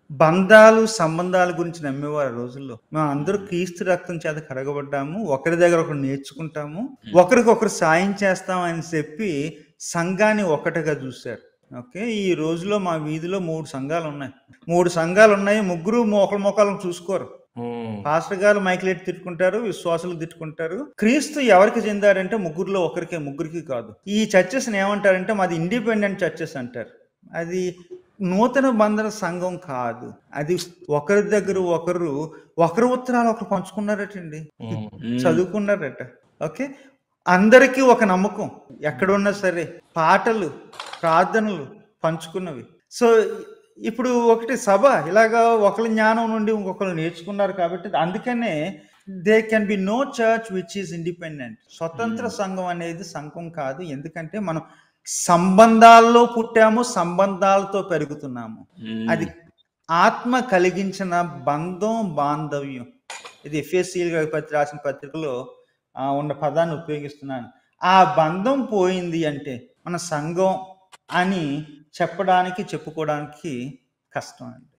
బంధాలు, సంబంధాల గురించి నమ్మేవారు ఆ రోజుల్లో. మేమందరూ క్రీస్తు రక్తం చేత కడగబడ్డాము. ఒకరి దగ్గర ఒకరు నేర్చుకుంటాము. హ్మ్. ఒకరికొకరు సాయం చేస్తాం అని చెప్పి సంఘాన్ని ఒకటిగా చూసారు. ఓకే. ఈ రోజులో మా వీధిలో 3 సంఘాలున్నాయి. 3 సంఘాలున్నాయి. ముగ్గురు ఒకళ్ళ మొఖాలను చూసుకోరు. హ్మ్. పాస్టర్ గారు మైకులెట్టి తిట్టుకుంటారు. విశ్వాసులు తిట్టుకుంటారు. క్రీస్తు ఎవరికి చెందాడంటే ముగ్గురిలో ఒకరికే, ముగ్గురికి కాదు. ఈ చర్చెస్‌ని ఏమంటారంటే మాది ఇండిపెండెంట్ చర్చెస్ అంటారు. అది నూతన బంధన సంఘం కాదు. అది ఒకరి దగ్గర ఒకరు ఉత్తరాలు ఒకరు పంచుకున్నారటండి. హ్మ్. చదువుకున్నారట. ఓకే. అందరికీ ఒక నమ్మకం. ఎక్కడున్నా సరే. పాటలు, ప్రార్థనలు పంచుకున్నవి. సో, ఇప్పుడు ఒకటి సభ ఇలాగా ఒకళ్ళ జ్ఞానం నుండి ఇంకొకళ్ళు నేర్చుకున్నారు కాబట్టి అందుకనే they can be no church which is independent. స్వతంత్ర సంఘం అనేది సంఘం కాదు. ఎందుకంటే మనం సంబంధాల్లో పుట్టాము, సంబంధాలతో పెరుగుతున్నాము. అది ఆత్మ కలిగించిన బంధం, బాంధవ్యం. ఇది ఎఫెసీయులకు రాసిన పత్రికలో ఉన్న పదాన్ని ఉపయోగిస్తున్నాను. ఆ బంధం పోయింది అంటే మన సంఘం అని చెప్పడానికి, చెప్పుకోవడానికి కష్టం అండి.